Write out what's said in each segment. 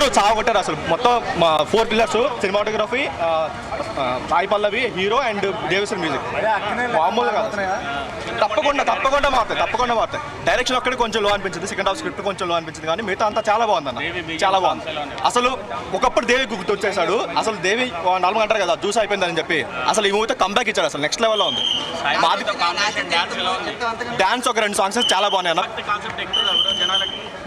అందరూ చావగొట్టారు అసలు. మొత్తం 4 pillars cinematography, Sai Pallavi hero and Devi Sri music మామూలుగా కాదు. తప్పకుండా మారుతాయి. డైరెక్షన్ ఒక్కటి కొంచెం లో అనిపించింది, సెకండ్ హాఫ్ స్క్రిప్ట్ కొంచెం లో అనిపించింది, కానీ మిగతా అంతా చాలా బాగుంది అన్న, చాలా బాగుంది. అసలు ఒకప్పుడు దేవి గుర్తు వచ్చేసాడు. అసలు దేవి నార్మల్ అంటారు కదా జ్యూస్ అయిపోయిందని చెప్పి, అసలు ఈ మూవీతో కంబ్యాక్ ఇచ్చాడు. అసలు నెక్స్ట్ లెవెల్లో ఉంది. డాన్స్ ఒక 2 సాంగ్స్ చాలా బాగున్నాయి అన్న.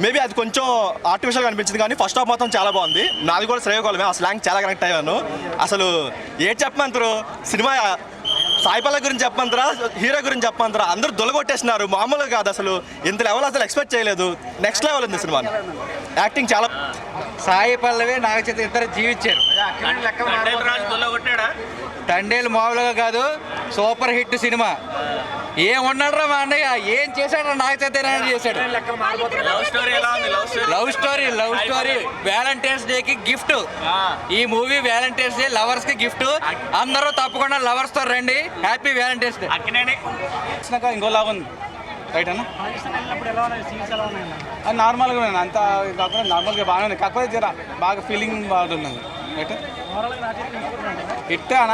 మేబీ అది కొంచెం ఆర్టిఫిషియల్గా అనిపించింది, కానీ ఫస్ట్ హాఫ్ మాత్రం చాలా బాగుంది. నాది కూడా శ్రేయకోలమే, ఆ స్లాంగ్ చాలా కనెక్ట్ అయ్యాను. అసలు ఏం చెప్పమంటారు, సినిమా సాయి పల్లవి గురించి చెప్పమంటారా, హీరో గురించి చెప్పమంటారా, అందరూ దొలగొట్టేసినారు. మామూలుగా కాదు, అసలు ఇంత లెవెల్ అసలు ఎక్స్పెక్ట్ చేయలేదు. నెక్స్ట్ లెవెల్ ఉంది సినిమా. యాక్టింగ్ చాలా. సాయి పల్లవి నాగ చైతన్య ఇద్దరు జీవించారు. తండేలు మామూలుగా కాదు, సూపర్ హిట్ సినిమా. ఏమన్నాడు మా అన్నయ్య, ఏం చేశాడు నాగ చైతన్య చేశాడు. లవ్ స్టోరీ వ్యాలంటైన్స్ డేకి గిఫ్ట్. ఈ మూవీ వ్యాలంటైన్స్ డే లవర్స్ కి గిఫ్ట్. అందరూ తప్పకుండా లవర్స్ తో రండి. Happy Valentine's day. ఇంకోలాగా ఉంది రైట్ అన్న. అది నార్మల్గా ఉన్నాను, అంత కాకుండా నార్మల్గా బాగానే ఉంది. కాకపోతే జర బాగా ఫీలింగ్ బాగుంటుంది రైట్. హిట్ అన్న,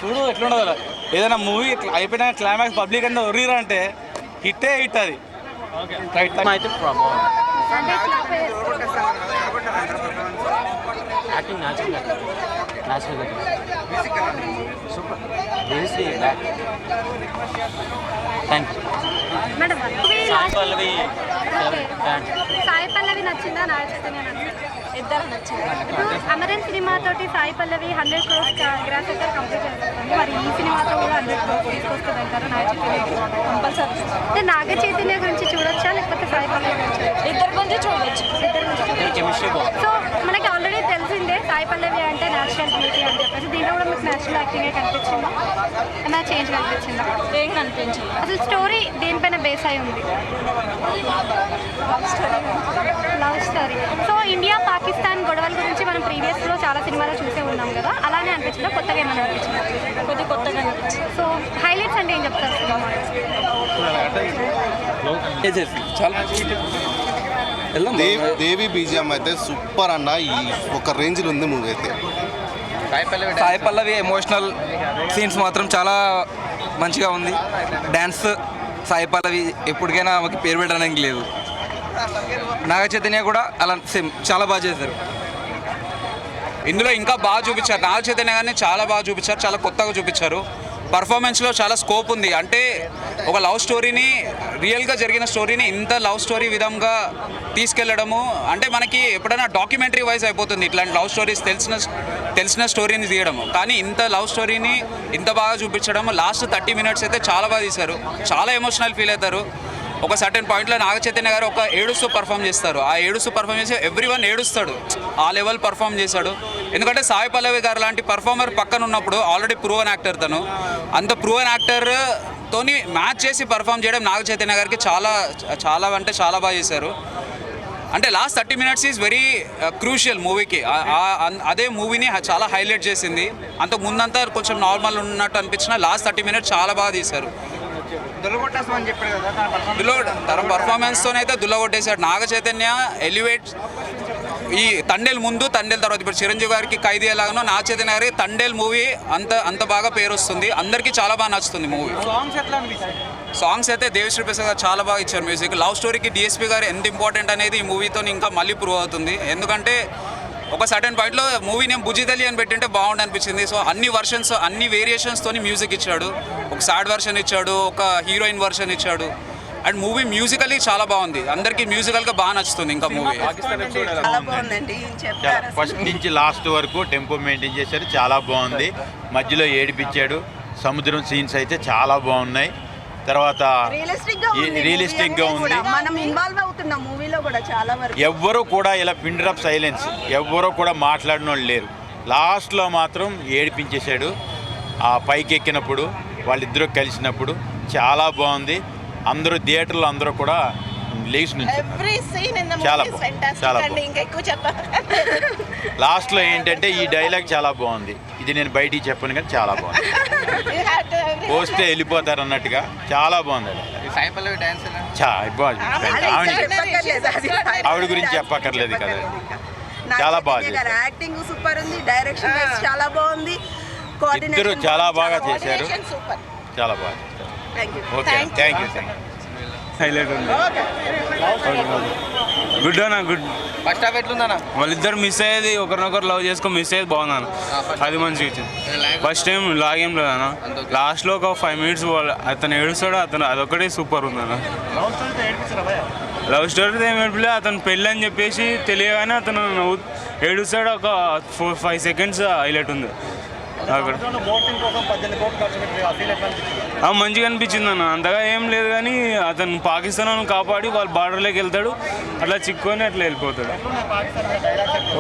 చూడు ఎట్లుండదు. ఏదైనా మూవీ అయిపోయిన క్లైమాక్స్ పబ్లిక్ అంతా ఒర్రీరా అంటే హిట్ అది రైట్. అయితే super. Thank you. Sai Pallavi నచ్చిందా, నాగ చైతన్య ఇద్దరు నచ్చింది. ఇప్పుడు అమరన్ సినిమా తోటి సాయి పల్లవి 100 crores గ్రాస్ అయితే కంప్లీట్ చేస్తుంది. మరి ఈ సినిమాతో కూడా 100 crores తీసుకొస్తుంది అంటారు నాగ చైతన్య కంపల్సరీ. అంటే నాగ చైతన్య గురించి చూడొచ్చా, లేకపోతే సాయి పల్లవి గురించి? ఇద్దరు గురించి చూడొచ్చు. సో మనకి ఆల్రెడీ తెలిసిందే సాయి పల్లవి అంటే నేచురల్ బ్యూటీ అని చెప్పేసి. దీంట్లో కూడా మీకు నేచురల్ యాక్టింగే కనిపించిందా, ఏమైనా చేంజ్ కనిపించిందా? ఏం కనిపించింది. అసలు స్టోరీ దేనిపైన బేస్ అయి ఉంది? Love story. So India Pakistan గొడవల గురించి మనం ప్రీవియస్లో చాలా సినిమాలో చూసే ఉన్నాం కదా, అలానే అనిపించిందా, కొత్తగా ఏమైనా అనిపించింది? కొత్తగా అనిపించింది. సో హైలైట్స్ అంటే ఏం చెప్తారు సినిమా? దేవి బీజిఎం అయితే సూపర్ అన్న. ఈ ఒక రేంజ్లో ఉంది మూవీ అయితే. సాయి పల్లవి ఎమోషనల్ సీన్స్ మాత్రం చాలా మంచిగా ఉంది. డ్యాన్స్ సాయి పల్లవి ఎప్పటికైనా ఆమెకి పేరు పెట్టడానికి లేదు. నాగ చైతన్య కూడా అలా సేమ్ చాలా బాగా చేశారు. ఇందులో ఇంకా బాగా చూపించారు. నాగ చైతన్య గారిని చాలా బాగా చూపించారు, చాలా కొత్తగా చూపించారు. పర్ఫార్మెన్స్లో చాలా స్కోప్ ఉంది. అంటే ఒక లవ్ స్టోరీని, రియల్గా జరిగిన స్టోరీని ఇంత లవ్ స్టోరీ విధంగా తీసుకెళ్లడము అంటే మనకి ఎప్పుడైనా డాక్యుమెంటరీ వైజ్ అయిపోతుంది ఇట్లాంటి లవ్ స్టోరీస్, తెలిసిన స్టోరీని తీయడము. కానీ ఇంత లవ్ స్టోరీని ఇంత బాగా చూపించడం, లాస్ట్ 30 minutes అయితే చాలా బాగా తీశారు. చాలా ఎమోషనల్ ఫీల్ అవుతారు. ఒక సర్టెన్ పాయింట్లో నాగ చైతన్య గారు ఒక ఏడుస్తూ పర్ఫామ్ చేస్తారు. ఆ ఏడుస్తూ పర్ఫామ్ చేసి ఎవ్రీవన్ ఏడుస్తాడు. ఆ లెవెల్ పర్ఫామ్ చేశాడు. ఎందుకంటే సాయి పల్లవి గారు లాంటి పర్ఫార్మర్ పక్కన ఉన్నప్పుడు, ఆల్రెడీ ప్రూవన్ యాక్టర్ తను, అంత ప్రూవన్ యాక్టర్తోని మ్యాచ్ చేసి పర్ఫామ్ చేయడం నాగ చైతన్య గారికి చాలా చాలా అంటే చాలా బాగా చేశారు. అంటే last 30 minutes is very crucial మూవీకి. అదే మూవీని చాలా హైలైట్ చేసింది. అంతకు ముందంతా కొంచెం నార్మల్ ఉన్నట్టు అనిపించిన లాస్ట్ 30 minutes చాలా బాగా తీశారు. తన పర్ఫార్మెన్స్తోనైతే దుల్లగొట్టేశాడు. నాగ చైతన్య ఎలివేట్ ఈ తండేల్ ముందు, తండేల్ తర్వాత, ఇప్పుడు చిరంజీవి గారికి ఖైదీ ఎలాగనో నాగ చైతన్య గారికి తండేల్ మూవీ అంత బాగా పేరు వస్తుంది. అందరికీ చాలా బాగా నచ్చుతుంది మూవీ. సాంగ్స్ అయితే దేవిశ్రీ ప్రసాద్ గారు చాలా బాగా ఇచ్చారు మ్యూజిక్. లవ్ స్టోరీకి డిఎస్పీ గారు ఎంత ఇంపార్టెంట్ అనేది ఈ మూవీతో ఇంకా మళ్ళీ ప్రూవ్ అవుతుంది. ఎందుకంటే ఒక సర్టెన్ పాయింట్లో మూవీ నేమ్ బుజితలి అని పెట్టింటే బాగుండు అనిపించింది. సో అన్ని వర్షన్స్, అన్ని వేరియేషన్స్తోని మ్యూజిక్ ఇచ్చాడు. ఒక సాడ్ వర్షన్ ఇచ్చాడు, ఒక హీరోయిన్ వర్షన్ ఇచ్చాడు. అండ్ మూవీ మ్యూజికల్లీ చాలా బాగుంది. అందరికీ మ్యూజికల్గా బాగా నచ్చుతుంది. ఇంకా మూవీ ఫస్ట్ నుంచి లాస్ట్ వరకు టెంపో మెయింటైన్ చేశారు, చాలా బాగుంది. మధ్యలో ఏడిపించాడు. సముద్రం సీన్స్ అయితే చాలా బాగున్నాయి. తర్వాత రియలిస్టిక్గా ఉంది. ఎవ్వరూ కూడా ఇలా పిన్ డ్రాప్ సైలెన్స్, ఎవ్వరూ కూడా మాట్లాడిన వాళ్ళు లేరు. లాస్ట్లో మాత్రం ఏడిపించేశాడు. ఆ పైకి ఎక్కినప్పుడు వాళ్ళిద్దరూ కలిసినప్పుడు చాలా బాగుంది. అందరూ థియేటర్లో అందరూ కూడా లేచి నుంచి చాలా బాగుంది. లాస్ట్లో ఏంటంటే ఈ డైలాగ్ చాలా బాగుంది. ఇది నేను బయటికి చెప్పను కానీ చాలా బాగుంది. పోస్తే వెళ్ళిపోతారు అన్నట్టుగా చాలా బాగుంది. ఆవిడ గురించి చెప్పక్కర్లేదు కదా. చాలా బాగా చేశారు. యాక్టింగ్ సూపర్ ఉంది, డైరెక్షన్ చాలా బాగుంది, ఇద్దరు చాలా బాగా చేశారు, సూపర్. చాలా బాగా చేశారు. Thank you. Okay, thank you. Highlight ఉంది. గుడ్ అన్న, గుడ్. ఫస్ట్ హాఫ్ ఎట్లుందన్న? వాళ్ళిద్దరు మిస్ అయ్యేది, ఒకరినొకరు లవ్ చేసుకొని మిస్ అయ్యేది బాగుందన్న. అది మంచిగా ఇచ్చింది. ఫస్ట్ టైం లాగేం లేదన్న. లాస్ట్లో ఒక 5 minutes అతను ఏడుస్తాడు, అదొకటే సూపర్ ఉందన్న. లవ్ స్టోరీ ఏం ఏడిపిలే, అతను పెళ్ళి అని చెప్పేసి తెలియగానే అతను ఏడుస్తాడు. ఒక 4-5 seconds హైలైట్ ఉంది అక్కడ. మంచిగా అనిపించింది అన్న. అంతగా ఏం లేదు కానీ అతను పాకిస్తాన్ కాపాడి వాళ్ళ బార్డర్లోకి వెళ్తాడు, అట్లా చిక్కుకొని అట్లా వెళ్ళిపోతాడు.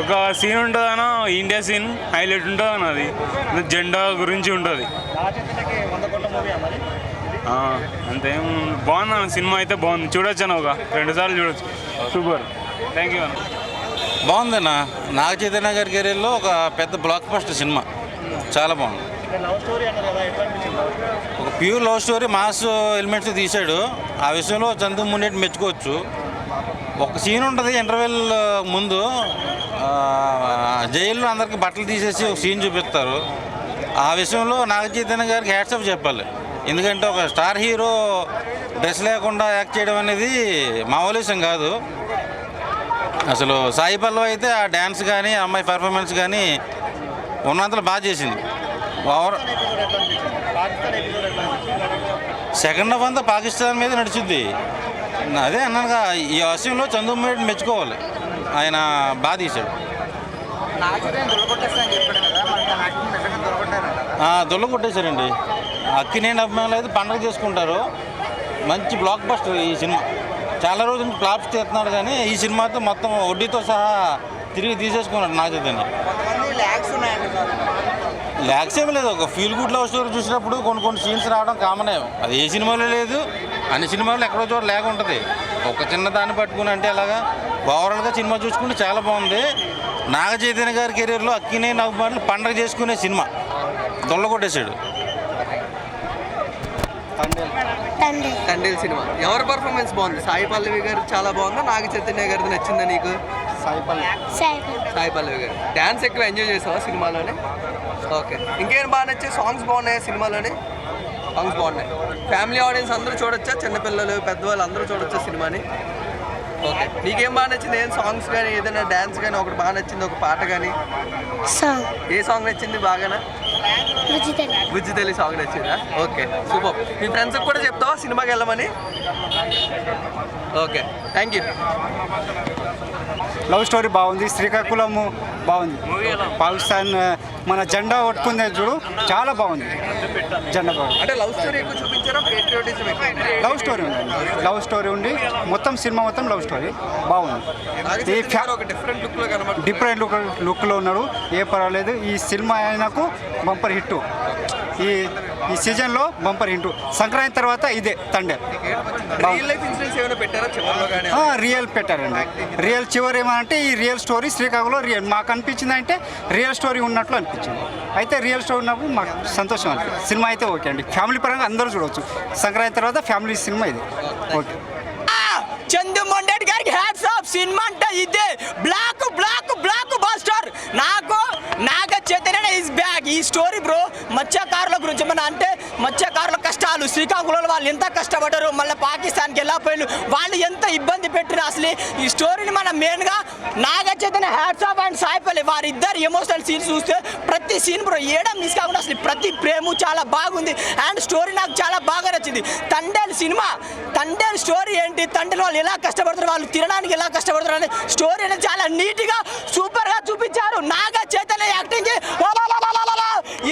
ఒక సీన్ ఉంటుంది అన్న, ఇండియా సీన్ హైలైట్ ఉంటుంది అన్న. అది జెండా గురించి ఉంటుంది. అంతేం బాగుంది అన్న. సినిమా అయితే బాగుంది, చూడొచ్చు అన్న. ఒక 2 సార్లు చూడొచ్చు. సూపర్. థ్యాంక్ యూ అన్న. బాగుందన్న. నాగ చైతన్య గారి కెరీర్లో ఒక పెద్ద బ్లాక్ బస్టర్ సినిమా, చాలా బాగుంది. ఒక pure love story, mass elements తీశాడు. ఆ విషయంలో చందు మున్నేటి మెచ్చుకోవచ్చు. ఒక సీన్ ఉంటుంది ఇంటర్వెల్ ముందు, జైల్లో అందరికి బట్టలు తీసేసి ఒక సీన్ చూపిస్తారు. ఆ విషయంలో నాగ చైతన్య గారికి హ్యాట్స్ ఆఫ్ చెప్పాలి. ఎందుకంటే ఒక స్టార్ హీరో డ్రెస్ లేకుండా యాక్ట్ చేయడం అనేది మామూలు విషయం కాదు. అసలు సాయి పల్లవి అయితే ఆ డ్యాన్స్ కానీ, ఆ అమ్మాయి పర్ఫార్మెన్స్ కానీ ఉన్నంతలో బాగా చేసింది. సెకండ్ హాఫ్ అంతా పాకిస్తాన్ మీద నడిచింది. అదే అన్నానుగా, ఈ విషయంలో చందు మున్నేటి మెచ్చుకోవాలి. ఆయన బాగా తీశాడు. దొల్ల కొట్టేశారండి. అక్కినేని అభిమానులు అయితే పండుగ చేసుకుంటారు. మంచి బ్లాక్ బస్టర్ ఈ సినిమా. చాలా రోజుల నుంచి ఫ్లాప్స్ తీస్తున్నాడు కానీ ఈ సినిమాతో మొత్తం వడ్డీతో సహా తిరిగి తీసేసుకున్నాడు నాగ చైతన్య. ల్యాక్స్ ఏమీ లేదు. ఒక ఫీల్ గుడ్ లవ్ స్టోరీ చూసినప్పుడు కొన్ని సీన్స్ రావడం కామనే. అది ఏ సినిమాలో లేదు, అన్ని సినిమాల్లో ఎక్కడో చోట లేక ఉంటుంది. ఒక చిన్న దాన్ని పట్టుకుని అంటే అలాగా ఓవరాల్గా సినిమా చూసుకుంటే చాలా బాగుంది. నాగ చైతన్య గారి కెరీర్లో అక్కినేని అభిమానులు పండగ చేసుకునే సినిమా. దొల్ల కొట్టేశాడు. తండేల్ సినిమా. ఎవరి పర్ఫార్మెన్స్ బాగుంది? సాయి పల్లవి గారు చాలా బాగుందా, నాగ చైతన్య గారిది నచ్చిందా నీకు? సాయి పల్లవి గారు డ్యాన్స్ ఎక్కువ ఎంజాయ్ చేసావా సినిమాలోనే? ఓకే. ఇంకేం బాగా నచ్చాయి? సాంగ్స్ బాగున్నాయా సినిమాలోనే? సాంగ్స్ బాగున్నాయి. ఫ్యామిలీ ఆడియన్స్ అందరూ చూడొచ్చా? చిన్నపిల్లలు, పెద్దవాళ్ళు అందరూ చూడొచ్చా సినిమాని? ఓకే. నీకేం బాగా నచ్చింది? ఏం సాంగ్స్ కానీ, ఏదైనా డ్యాన్స్ కానీ ఒకటి బాగా నచ్చింది, ఒక పాట కానీ? ఏ సాంగ్ నచ్చింది బాగానా? బుజ్జి తల్లి సాంగ్ నచ్చిందా? Okay, super. మీ ఫ్రెండ్స్కి కూడా చెప్తావా సినిమాకి వెళ్ళమని? Okay, thank you. Love story బాగుంది. శ్రీకాకుళం బాగుంది. పాకిస్తాన్ మన జెండా కొట్టుకుందే చూడు, చాలా బాగుంది. జెండా బాగుంది. అంటే లవ్ స్టోరీ ఎక్కువ చూపించారా, పేట్రియాటిజం ఎక్కువ? లవ్ స్టోరీ ఉంది. లవ్ స్టోరీ ఉండి మొత్తం సినిమా మొత్తం లవ్ స్టోరీ బాగుంది. ఒక డిఫరెంట్ లుక్లో కనబడుతుంది. డిఫరెంట్ లుక్లో ఉన్నాడు. ఏ పర్వాలేదు. ఈ సినిమా ఆయనకు బంపర్ హిట్. ఈ సీజన్లో బంపర్ హిట్. సంక్రాంతి తర్వాత ఇదే తండే. రియల్ లైఫ్ ఇన్సిడెంట్స్ ఏమైనా పెట్టారా చివరిలో కానీ? రియల్ పెట్టారండి. రియల్ చివరి ఏమంటే ఈ రియల్ స్టోరీ శ్రీకాకుళంలో రియల్ మాకు అనిపించింది. అంటే రియల్ స్టోరీ ఉన్నట్లు అనిపించింది. అయితే రియల్ స్టోరీ ఉన్నప్పుడు మాకు సంతోషం అనిపించింది. సినిమా అయితే ఓకే అండి. ఫ్యామిలీ పరంగా అందరూ చూడవచ్చు. సంక్రాంతి తర్వాత ఫ్యామిలీ సినిమా ఇది. ఓకే. చందు మొండేటి గారికి హ్యాట్స్ ఆఫ్. సినిమా అంటే ఇదే బ్లాక్ బ్లాక్ బ్లాక్ బాస్టర్. నాకు నాగ చైతన్య ఇస్ బ్యాక్. ఈ స్టోరీ బ్రో మత్స్యకారుల గురించి. మన అంటే మత్స్యకారుల కష్టాలు, శ్రీకాకుళంలో వాళ్ళు ఎంత కష్టపడ్డారు, మళ్ళీ పాకిస్తాన్కి వెళ్ళిపోయారు, వాళ్ళు ఎంత ఇబ్బంది పెట్టినా అసలు ఈ స్టోరీని మనం మెయిన్గా Naga Chaitanya hats off and Sai Pallavi వారిద్దరు ఎమోషనల్ సీన్స్ చూస్తే ప్రతి సీన్ బ్రో ఏడం మిస్ కాకుండా అసలు ప్రతి ప్రేమ చాలా బాగుంది. అండ్ స్టోరీ నాకు చాలా బాగా నచ్చింది. తండేల్ సినిమా, తండేల్ స్టోరీ ఏంటి, తండ్రి వాళ్ళు ఎలా కష్టపడతారు, వాళ్ళు తినడానికి ఎలా కష్టపడతారు అనే స్టోరీ అనేది చాలా నీట్గా సూపర్గా చూపించారు. నాగ చైతన్య యాక్టింగ్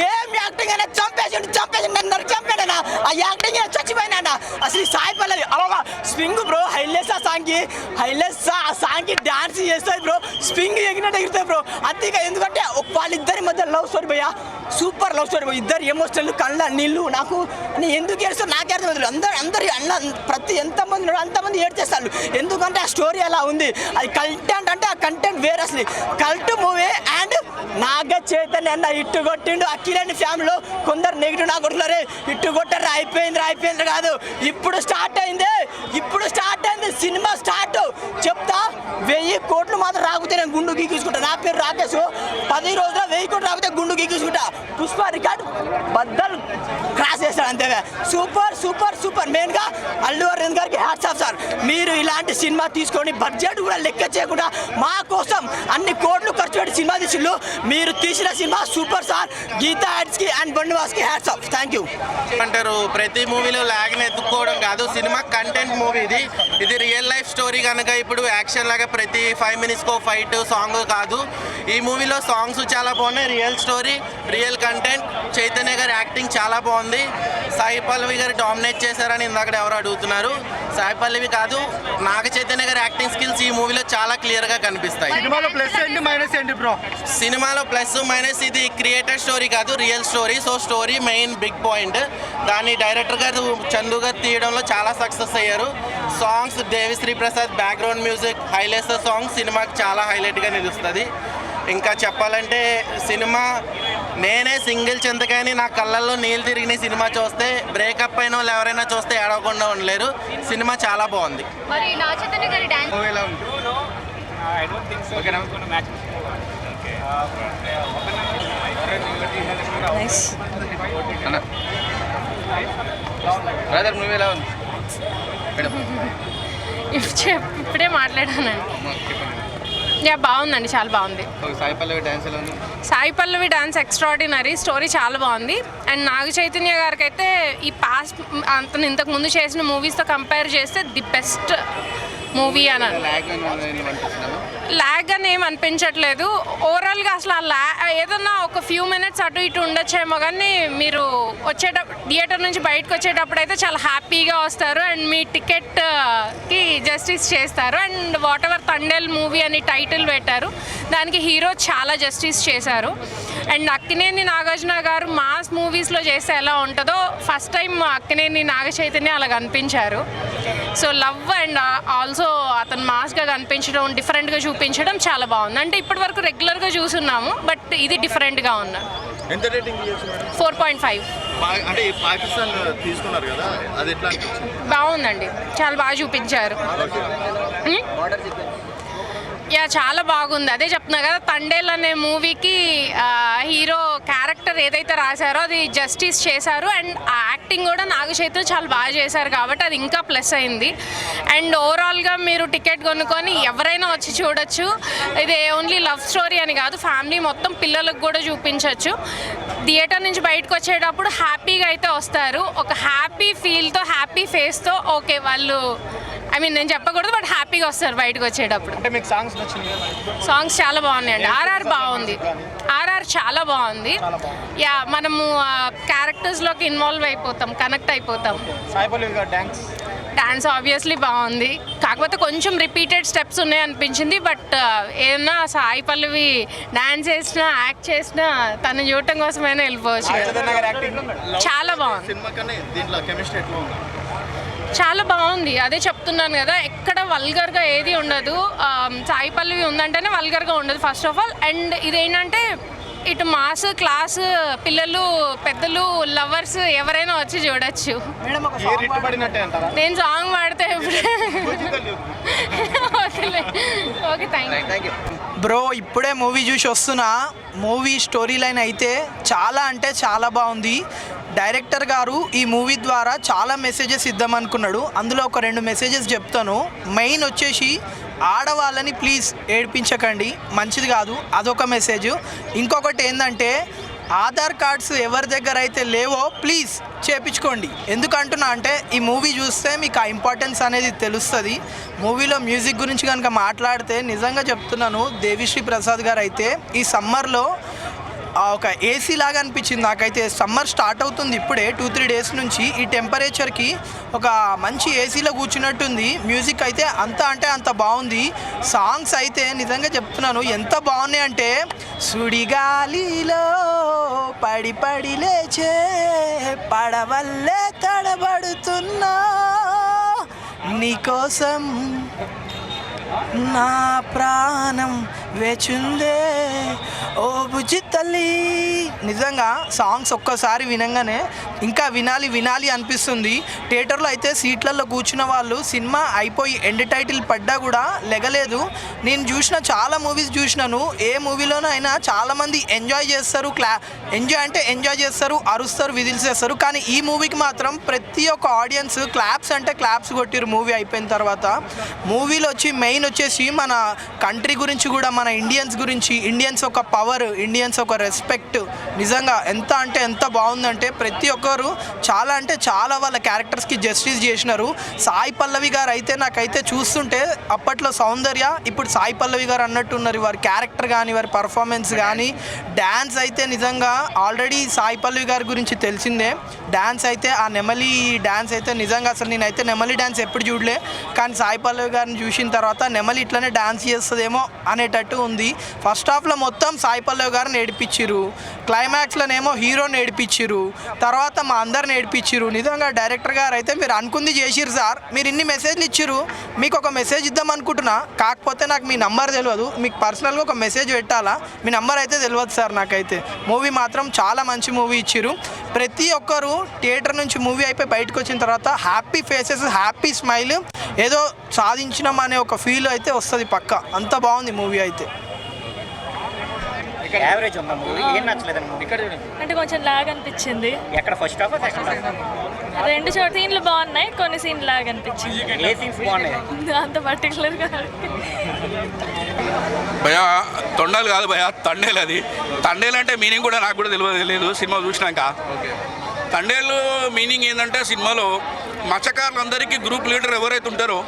ఏం యాక్టింగ్ అనేది చంపేసి నన్ను చంపాడనా. ఆ యాక్టింగ్ చచ్చిపోయినా. అసలు సాయి పల్లవి అలా స్వింగ్ బ్రో హైలెస్. ఆ సాంగ్కి డాన్స్ చేస్తుంది బ్రో. స్వింగ్ ఎగినట్టు ఎగురుతాయి బ్రో. అంతేగా ఎందుకంటే వాళ్ళిద్దరి మధ్య లవ్ స్టోరీ భయ్యా, సూపర్ లవ్ స్టోరీ. ఇద్దరు ఎమోషనల్, కళ్ళ నీళ్ళు. నాకు ఎందుకు ఏడుస్తారు నాకే అర్థం. అందరు అన్న ప్రతి ఎంతమంది ఉన్నాడు అంతమంది ఏడ్చేస్తారు. ఎందుకంటే ఆ స్టోరీ అలా ఉంది. అది కంటెంట్ అంటే ఆ కంటెంట్ వేరే. అసలు cult movie. And Naga Chaitanya అన్న ఇట్టు కొట్టిండు. అక్కినేని ఫ్యామిలీలో కొందరు నెగిటివ్ నా కొడుకున్నారే ఇట్టు కొట్టారు, అయిపోయింది కాదు. ఇప్పుడు స్టార్ట్ అయింది సినిమా స్టార్ట్ చెప్తా 1000 కోట్లు మాత్రం రాకపోతే నేను గుండు గీకించుకుంటా. నా పేరు రాకేష్. 10 రోజుల్లో 1000 కోట్లు రాకపోతే గుండు గీకించుకుంటా. పుష్ప రికార్డ్ బద్దలు క్రాస్ చేస్తాడు అంతే. Super super super. మెయిన్గా అల్లు అరవింద్ గారికి హ్యాట్స్ ఆఫ్ సార్. మీరు ఇలాంటి సినిమా తీసుకొని బడ్జెట్ కూడా లెక్క చేయకుండా మా కోసం అన్ని కోట్లు ఖర్చు పెట్టి సినిమా తీసిళ్ళు. మీరు తీసిన సినిమా సూపర్ సార్. గీతా హ్యాట్స్కి అండ్ బండివాస్కి హ్యాట్స్ ఆఫ్. Thank you. అంటారు ప్రతి మూవీలో లాగ్ని ఎత్తుక్కోవడం కాదు, సినిమా కంటెంట్ మూవీ ఇది రియల్ లైఫ్ స్టోరీ కనుక ఇప్పుడు యాక్షన్ లాగా ప్రతి 5 minutesకో ఫైట్ సాంగ్ కాదు. ఈ మూవీలో సాంగ్స్ చాలా బాగున్నాయి, real story, real content. Chaitanya గారి యాక్టింగ్ చాలా బాగుంది. సాయి పల్లవి గారు డామినేట్ చేశారని ఇందాక ఎవరు అడుగుతున్నారు. సాయి పల్లవి కాదు, నాగ చైతన్య గారి యాక్టింగ్ స్కిల్స్ ఈ మూవీలో చాలా క్లియర్గా కనిపిస్తాయి. సినిమాలో ప్లస్ ఏంటి మైనస్ ఏంటి బ్రో? సినిమాలో ప్లస్ మైనస్ ఇది క్రియేటెడ్ స్టోరీ కాదు, real story. So story main big point. దాన్ని డైరెక్టర్ గారు చందు గారు తీయడంలో చాలా సక్సెస్ అయ్యారు. Songs Devi Sri Prasad background music highlights song సినిమాకి చాలా హైలైట్గా నిలుస్తుంది. ఇంకా చెప్పాలంటే సినిమా నేనే సింగిల్ చింతకాయని నా కళ్ళల్లో నీళ్ళు తిరిగిన సినిమా చూస్తే బ్రేకప్ అయిన వాళ్ళు ఎవరైనా చూస్తే ఏడవకుండా ఉండలేరు. సినిమా చాలా బాగుంది. మరి నాగ చైతన్య గారి డాన్స్ బ్రదర్ మూవీ ఎలా ఉంది? ఇప్పుడే మాట్లాడానండి. బాగుందండి, చాలా బాగుంది. సాయి పల్లవి డ్యాన్స్ ఎలా ఉంది? Sai Pallavi dance extraordinary. Story చాలా బాగుంది. అండ్ నాగ చైతన్య గారికి అయితే ఈ పాస్ట్ అంత ఇంతకు ముందు చేసిన మూవీస్తో కంపేర్ చేస్తే ది బెస్ట్ మూవీ అని ల్యాగ్ అని ఏం అనిపించట్లేదు. ఓవరాల్గా అసలు ఏదన్నా ఒక ఫ్యూ మినిట్స్ అటు ఇటు ఉండొచ్చేమో, కానీ మీరు థియేటర్ నుంచి బయటకు వచ్చేటప్పుడు అయితే చాలా హ్యాపీగా వస్తారు అండ్ మీ టికెట్కి జస్టిస్ చేస్తారు. And what ever Thandel movie అని టైటిల్ పెట్టారు, దానికి హీరో చాలా జస్టిస్ చేశారు. అండ్ అక్కినేని నాగార్జున గారు మాస్ మూవీస్లో చేస్తే ఎలా ఉంటుందో ఫస్ట్ టైం అక్కినేని నాగ చైతన్య అలా కనిపించారు. సో లవ్ అండ్ ఆల్సో అతను మాస్గా కనిపించడం, డిఫరెంట్గా చూపించడం చాలా బాగుంది. అంటే ఇప్పటి వరకు రెగ్యులర్గా చూస్తున్నాము, బట్ ఇది డిఫరెంట్గా ఉన్నారు. 4.5. అంటే పాకిస్తాన్ తీసుకున్నారు కదా, అది ఎట్లా అనిపించింది? బాగుందండి, చాలా బాగా చూపించారు. చాలా బాగుంది. అదే చెప్తున్నా కదా, తండేల్ అనే మూవీకి హీరో క్యారెక్టర్ ఏదైతే రాశారో అది జస్టిస్ చేశారు. అండ్ ఆ యాక్టింగ్ కూడా నాగ చైతన్య చాలా బాగా చేశారు కాబట్టి అది ఇంకా ప్లస్ అయింది. అండ్ ఓవరాల్గా మీరు టికెట్ కొనుక్కొని ఎవరైనా వచ్చి చూడొచ్చు. ఇది ఓన్లీ లవ్ స్టోరీ అని కాదు, ఫ్యామిలీ మొత్తం పిల్లలకు కూడా చూపించవచ్చు. థియేటర్ నుంచి బయటకు వచ్చేటప్పుడు హ్యాపీగా అయితే వస్తారు. ఒక హ్యాపీ ఫీల్తో, హ్యాపీ ఫేస్తో. ఓకే, వాళ్ళు నేను చెప్పకూడదు, బట్ హ్యాపీగా వస్తారు బయటకు వచ్చేటప్పుడు. అంటే మీకు సాంగ్స్ నచ్చింది? సాంగ్స్ చాలా బాగున్నాయండి. ఆర్ఆర్ బాగుంది, ఆర్ఆర్ చాలా బాగుంది. మనము క్యారెక్టర్స్లోకి ఇన్వాల్వ్ అయిపోతాం, కనెక్ట్ అయిపోతాం. సాయి పల్లవి గారు డాన్స్ ఆబ్వియస్లీ బాగుంది, కాకపోతే కొంచెం రిపీటెడ్ స్టెప్స్ ఉన్నాయి అనిపించింది. బట్ ఏమన్నా సాయి పల్లవి డాన్స్ చేసినా, యాక్ట్ చేసినా తను చూడటం కోసమైనా వెళ్ళిపోవచ్చు. చాలా బాగుంది, చాలా బాగుంది. అదే చెప్తున్నాను కదా, ఎక్కడ వల్గర్గా ఏది ఉండదు. సాయి పల్లవి ఉందంటేనే వల్గర్గా ఉండదు ఫస్ట్ ఆఫ్ ఆల్. అండ్ ఇదేంటంటే ఇటు మాస్, క్లాస్, పిల్లలు, పెద్దలు, లవర్స్ ఎవరైనా వచ్చి చూడొచ్చు. నేను సాంగ్ పాడితే ఓకే, థ్యాంక్ యూ. బ్రో ఇప్పుడే మూవీ చూసి వస్తున్నా. మూవీ స్టోరీ లైన్ అయితే చాలా అంటే చాలా బాగుంది. డైరెక్టర్ గారు ఈ మూవీ ద్వారా చాలా మెసేజెస్ ఇద్దామనుకున్నాడు. అందులో ఒక 2 మెసేజెస్ చెప్తాను. మెయిన్ వచ్చేసి ఆడవాళ్ళని ప్లీజ్ ఏడిపించకండి, మంచిది కాదు, అదొక మెసేజ్. ఇంకొకటి ఏంటంటే ఆధార్ కార్డ్స్ ఎవరి దగ్గర అయితే లేవో ప్లీజ్ చేపించుకోండి. ఎందుకంటున్నా అంటే ఈ మూవీ చూస్తే మీకు ఆ ఇంపార్టెన్స్ అనేది తెలుస్తుంది. మూవీలో మ్యూజిక్ గురించి కనుక మాట్లాడితే నిజంగా చెప్తున్నాను, దేవిశ్రీ ప్రసాద్ గారు అయితే ఈ సమ్మర్లో ఒక ఏసీ లాగా అనిపించింది నాకైతే. సమ్మర్ స్టార్ట్ అవుతుంది ఇప్పుడే 2-3 డేస్ నుంచి. ఈ టెంపరేచర్కి ఒక మంచి ఏసీలో కూర్చున్నట్టుంది. మ్యూజిక్ అయితే అంత అంటే అంత బాగుంది. సాంగ్స్ అయితే నిజంగా చెప్తున్నాను ఎంత బాగున్నాయి అంటే, సుడిగాలిలో పడి పడి లేచే పడవల్లే తడబడుతున్నా, నీకోసం నా ప్రాణం వేచుందే ఓ బుజ్జి తల్లి. నిజంగా సాంగ్స్ ఒక్కసారి వినంగానే ఇంకా వినాలి వినాలి అనిపిస్తుంది. థియేటర్లో అయితే సీట్లలో కూర్చున్న వాళ్ళు సినిమా అయిపోయి ఎండ్ టైటిల్ పడ్డా కూడా లెగలేదు. నేను చూసిన చాలా మూవీస్ చూసినాను, ఏ మూవీలోనైనా చాలామంది ఎంజాయ్ చేస్తారు, ఎంజాయ్ చేస్తారు, అరుస్తారు, విజిల్స్ చేస్తారు. కానీ ఈ మూవీకి మాత్రం ప్రతి ఒక్క ఆడియన్స్ క్లాప్స్ అంటే క్లాప్స్ కొట్టిరు మూవీ అయిపోయిన తర్వాత. మూవీలో మెయిన్ వచ్చేసి మన కంట్రీ గురించి కూడా, మన ఇండియన్స్ ఒక పవర్, ఇండియన్స్ ఒక రెస్పెక్ట్. నిజంగా ఎంత అంటే ఎంత బాగుందంటే ప్రతి ఒక్కరు చాలా అంటే చాలా వాళ్ళ క్యారెక్టర్స్కి జస్టిస్ చేసినారు. సాయి పల్లవి గారు అయితే నాకైతే చూస్తుంటే అప్పట్లో సౌందర్య, ఇప్పుడు సాయి పల్లవి గారు అన్నట్టున్నారు. వారి క్యారెక్టర్ కానీ, వారి పర్ఫార్మెన్స్ కానీ, డ్యాన్స్ అయితే నిజంగా ఆల్రెడీ సాయి పల్లవి గారి గురించి తెలిసిందే. డ్యాన్స్ అయితే ఆ నెమలి డ్యాన్స్ అయితే నిజంగా అసలు నేనైతే నెమలి డ్యాన్స్ ఎప్పుడు చూడలే. కానీ సాయి పల్లవి గారిని చూసిన తర్వాత నెమలి ఇట్లనే డ్యాన్స్ చేస్తుందేమో అనేటట్టు ఉంది. ఫస్ట్ హాఫ్లో మొత్తం సాయి పల్లవి గారిని ఏడిపించిర్రు, క్లైమాక్స్లోనేమో హీరోని ఏడిపించిర్రు, తర్వాత మా అందరిని ఏడిపించిర్రు. నిజంగా డైరెక్టర్ గారు అయితే మీరు అనుకుంది చేసిర్రు సార్. మీరు ఇన్ని మెసేజ్లు ఇచ్చిర్రు, మీకు ఒక మెసేజ్ ఇద్దాం అనుకుంటున్నా. కాకపోతే నాకు మీ నంబర్ తెలియదు, మీకు పర్సనల్గా ఒక మెసేజ్ పెట్టాలా, మీ నంబర్ అయితే తెలియదు సార్ నాకైతే. మూవీ మాత్రం చాలా మంచి మూవీ ఇచ్చిర్రు. ప్రతి ఒక్కరు థియేటర్ నుంచి మూవీ అయిపోయి బయటకు వచ్చిన తర్వాత హ్యాపీ ఫేసెస్, హ్యాపీ స్మైల్, ఏదో సాధించినాం అనే ఒక ఫీల్ అయితే వస్తుంది పక్క. అంత బాగుంది మూవీ అయితే. యావరేజ్ ఉందా మూవీ? ఏం నచ్చలేదండి మూవీ? అంటే కొంచెం లాగ్ అనిపించింది. ఎక్కడ ఫస్ట్ హాఫ్ సెకండ్ హాఫ్? రెండు సీన్లు బాగున్నాయి, కొన్ని సీన్లు లాగ్ అనిపించింది. ఏ సీన్స్ బాగున్నాయి? అంత పర్టికులర్గా భయా తొండలు కాదు భయా, తండేలు. అది తండేలు అంటే మీనింగ్ కూడా నాకు కూడా తెలియదు సినిమా చూసినాక. తండేలు మీనింగ్ ఏంటంటే సినిమాలో మత్స్యకారులందరికీ గ్రూప్ లీడర్ ఎవరైతే ఉంటారో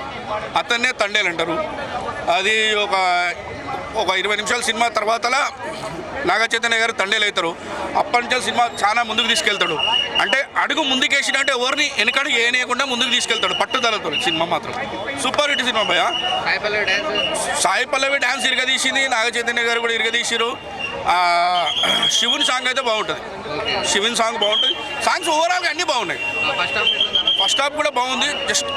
అతన్నే తండేలు అంటారు. అది ఒక 20 నిమిషాల సినిమా తర్వాతలా నాగ చైతన్య గారు తండేలు అవుతారు. అప్పటి నుంచి సినిమా చాలా ముందుకు తీసుకెళ్తాడు. అంటే అడుగు ముందుకేసినంటే ఎవరిని వెనకడుగు ఏనేయకుండా ముందుకు తీసుకెళ్తాడు పట్టుదలతో. సినిమా మాత్రం సూపర్ హిట్ సినిమా భయ. సాయి పల్లవి డ్యాన్స్ ఇరగదీసింది, నాగ చైతన్య గారు కూడా ఇరగదీసిరు. శివుని సాంగ్ అయితే బాగుంటుంది, శివుని సాంగ్ బాగుంటుంది. సాంగ్స్ ఓవరాల్గా అన్నీ బాగున్నాయి. ఫస్ట్ హాఫ్ కూడా బాగుంది, జస్ట్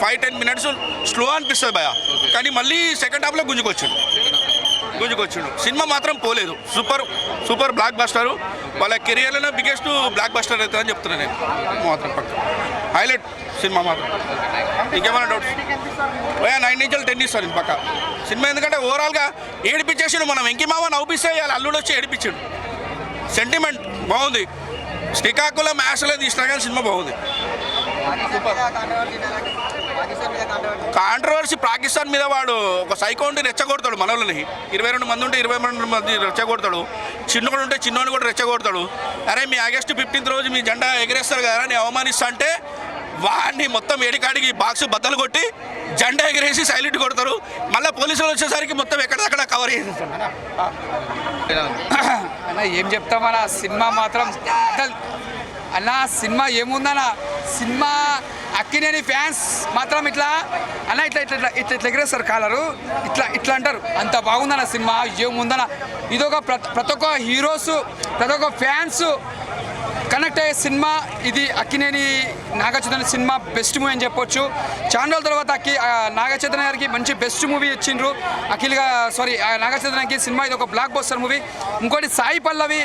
5-10 మినిట్స్ స్లో అనిపిస్తుంది భయ. కానీ మళ్ళీ సెకండ్ హాఫ్లో గుంజుకొచ్చాడు. సినిమా మాత్రం పోలేదు. Super block buster. వాళ్ళ కెరియర్లోనే బిగ్గెస్ట్ బ్లాక్ బస్టర్ అవుతుందని చెప్తున్నాను నేను మాత్రం. పక్క హైలైట్ సినిమా మాత్రం. ఇంకేమైనా డౌట్స్? 9 నుంచి 10 ఇస్తారు పక్క సినిమా. ఎందుకంటే ఓవరాల్గా ఏడిపించేసాడు. మనం వెంకిమామ నవ్విస్తే వాళ్ళ అల్లుడు వచ్చి ఏడిపించాడు. సెంటిమెంట్ బాగుంది. శ్రీకాకుళం మ్యాచ్లో తీసినా కానీ సినిమా బాగుంది. కాంట్రవర్సీ పాకిస్తాన్ మీద వాడు ఒక సైకోండి రెచ్చగొడతాడు. మనోళ్ళని 22 మంది ఉంటే 22 మంది రెచ్చగొడతాడు. చిన్నోడు ఉంటే చిన్నోడిని కూడా రెచ్చగొడతాడు. అరే మీ ఆగస్టు 15 రోజు మీ జెండా ఎగరేస్తారు కదా అని అవమానిస్తా అంటే వాడిని మొత్తం ఏడికాడికి బాక్స్ బద్దలు కొట్టి జెండా ఎగరేసి సైలెంట్ కొడతారు. మళ్ళీ పోలీసులు వచ్చేసరికి మొత్తం ఎక్కడిదక్కడ కవర్ చేసేస్తారు. ఏం చెప్తామన్నా, సినిమా మాత్రం అన్న సినిమా ఏముందన్న, సినిమా అక్కినేని ఫ్యాన్స్ మాత్రం ఇట్లా అన్న ఇట్లా ఎగరేస్తారు కాలరు, ఇట్లా అంటారు. అంత బాగుందన్న సినిమా. ఏముందన్న, ఇదొక ప్రతి ఒక్క హీరోస్, ప్రతి ఒక్క ఫ్యాన్స్ కనెక్ట్ అయ్యే సినిమా ఇది. Akkineni Naga Chaitanya cinema best movie అని చెప్పొచ్చు. చాలా రోజుల తర్వాత నాగ చైతన్య గారికి మంచి బెస్ట్ మూవీ ఇచ్చిండ్రు. నాగ చైతన్యకి సినిమా ఇది ఒక బ్లాక్ బస్టర్ మూవీ. ఇంకోటి సాయి పల్లవి